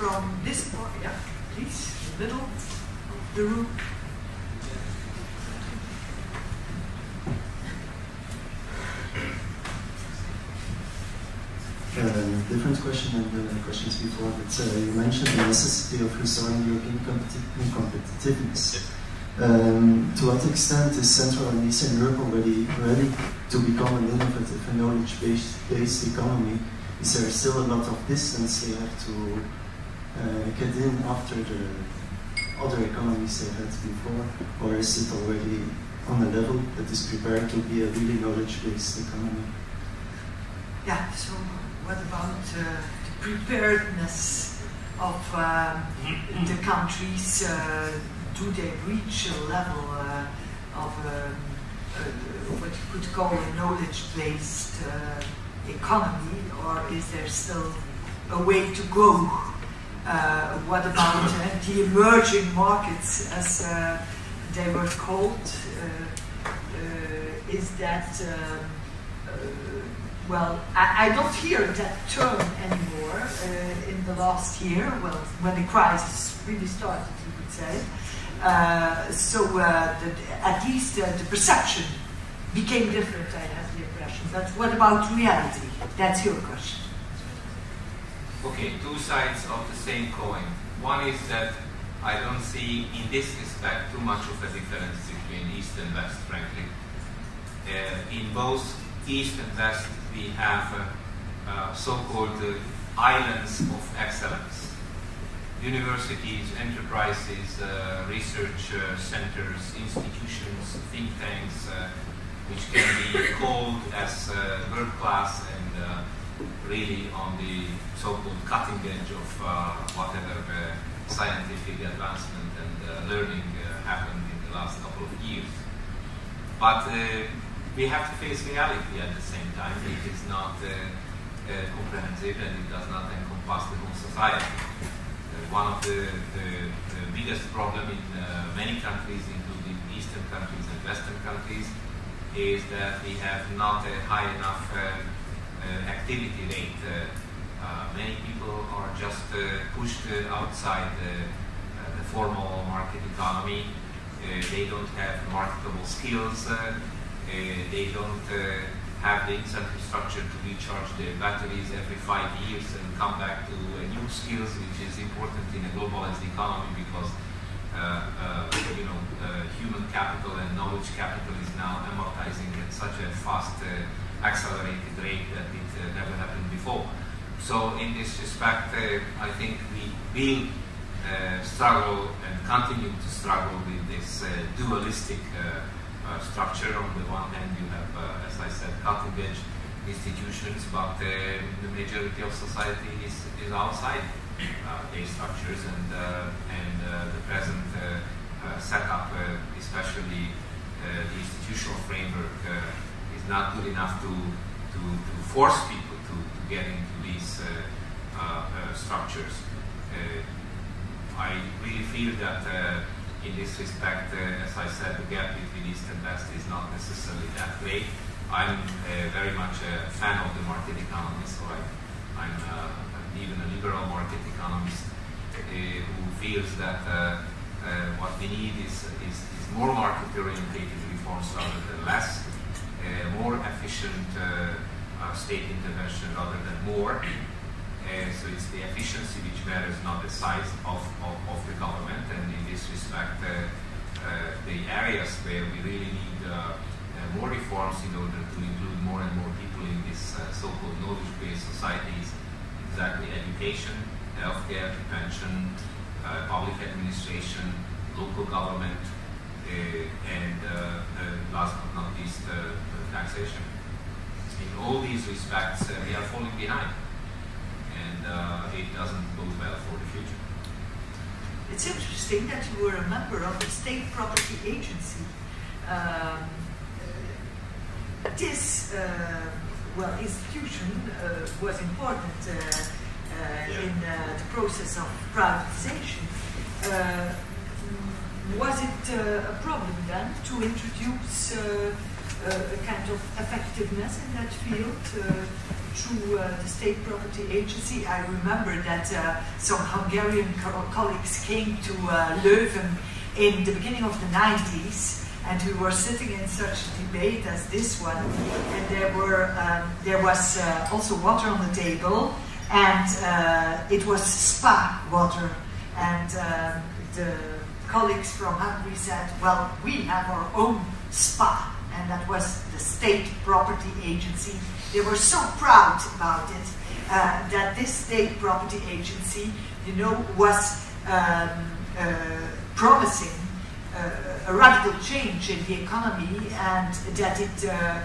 from this part, yeah, please, in the middle of the room. Different question than the questions before, but you mentioned the necessity of restoring European competitiveness. To what extent is Central and Eastern Europe already ready to become an innovative and knowledge-based economy? Is there still a lot of distance they have to get in after the other economies they had before, or is it already on a level that is prepared to be a really knowledge-based economy? Yeah, so what about the preparedness of the countries? Do they reach a level of what you could call a knowledge-based economy, or is there still a way to go? What about the emerging markets, as they were called? Is that well, I don't hear that term anymore in the last year, well, when the crisis really started, you could say. At least the perception became different, I have the impression. But what about reality? That's your question. Okay, two sides of the same coin. One is that I don't see, in this respect, too much of a difference between East and West, frankly. In both East and West, we have so-called islands of excellence. Universities, enterprises, research centers, institutions, think tanks, which can be called as world-class and really on the so-called cutting edge of whatever scientific advancement and learning happened in the last couple of years. But we have to face reality at the same time. It is not comprehensive and it does not encompass the whole society. One of the biggest problems in many countries, including Eastern countries and Western countries, is that we have not a high enough activity rate. Many people are just pushed outside the formal market economy. They don't have marketable skills. They don't have the incentive structure to recharge their batteries every 5 years and come back to new skills, which is important in a globalized economy because human capital and knowledge capital is now amortizing at such a fast, accelerated rate that it never happened before. So in this respect, I think we will struggle and continue to struggle with this dualistic structure. On the one hand, you have, as I said, cutting-edge institutions, but the majority of society is outside these structures, and the present setup, especially the institutional framework, is not good enough to force people to get into these structures. I really feel that in this respect, as I said, the gap between East and West is not necessarily that great. I'm very much a fan of the market economy, so I'm even a liberal market economist who feels that what we need is more market-oriented reforms rather than less, more efficient state intervention rather than more. So it's the efficiency which matters, not the size of the government. And in this respect, the areas where we really need more reforms in order to include more and more people in this so-called knowledge-based societies, exactly education, healthcare, pension, public administration, local government, and last but not least, taxation. In all these respects, we are falling behind. And it doesn't bode well for the future. It's interesting that you were a member of the State Property Agency. This institution was important in the process of privatization. Was it a problem then to introduce a kind of effectiveness in that field? through the State Property Agency. I remember that some Hungarian colleagues came to Leuven in the beginning of the 90s, and we were sitting in such a debate as this one, and there was also water on the table, and it was spa water, and the colleagues from Hungary said, well, we have our own spa, and that was the State Property Agency. They were so proud about it that this State Property Agency, you know, was promising a radical change in the economy, and that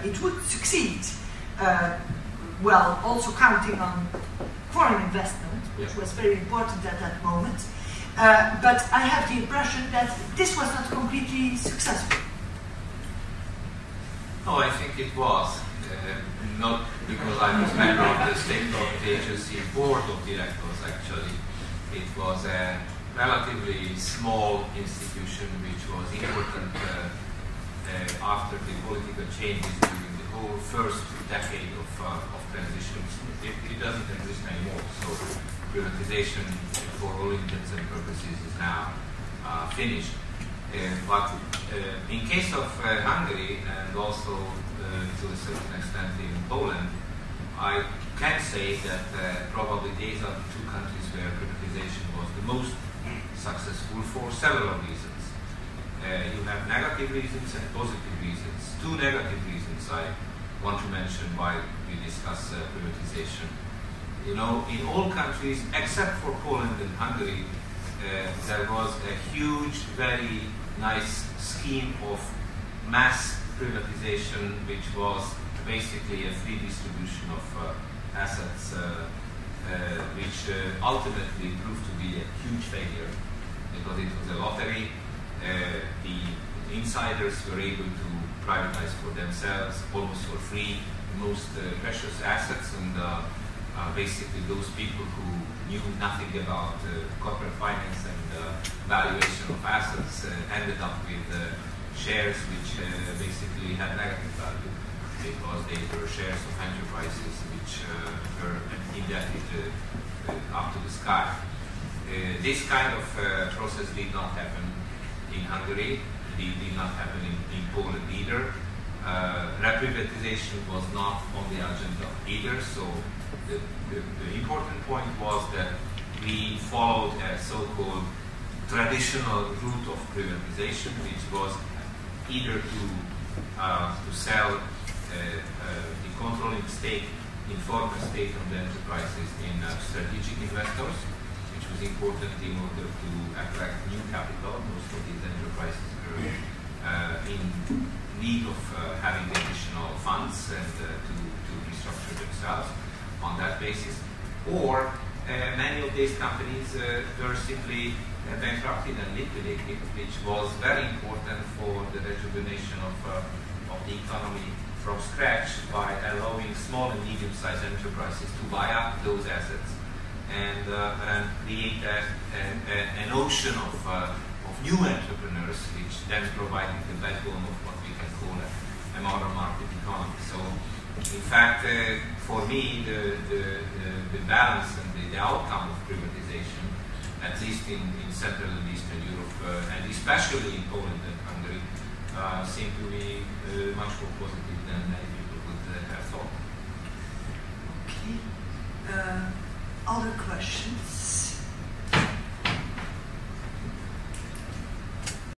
it would succeed. Well, also counting on foreign investment, which was very important at that moment. But I have the impression that this was not completely successful. No, I think it was. Not because I was member of the State Property Agency Board of Directors, actually. It was a relatively small institution which was important after the political changes during the whole first decade of transition. It doesn't exist anymore, so privatization for all intents and purposes is now finished. But in case of Hungary, and also to a certain extent in Poland, I can say that probably these are the two countries where privatization was the most successful for several reasons. You have negative reasons and positive reasons. Two negative reasons I want to mention why we discuss privatization. You know, in all countries except for Poland and Hungary, there was a huge, very nice scheme of mass privatization, which was basically a free distribution of assets, which ultimately proved to be a huge failure because it was a lottery. The insiders were able to privatize for themselves, almost for free, most precious assets, and basically those people who knew nothing about corporate finance and valuation of assets ended up with shares which basically had negative value because they were shares of enterprises which were indebted up to the sky. This kind of process did not happen in Hungary, did not happen in Poland either. Reprivatization was not on the agenda either, so the important point was that we followed a so-called traditional route of privatization, which was either to sell the controlling stake in former state-owned enterprises in strategic investors, which was important in order to attract new capital. Most of these enterprises were in need of having additional funds and to restructure themselves on that basis. Or many of these companies were simply bankrupted and liquidated, which was very important for the rejuvenation of the economy from scratch by allowing small and medium-sized enterprises to buy up those assets and create an ocean of new entrepreneurs, which then provided the backbone of what we can call a modern market economy. So, in fact, for me, the balance and the outcome of privatization, at least in Central and Eastern Europe, and especially in Poland and Hungary, seem to be much more positive than many people would have thought. Okay. Other questions?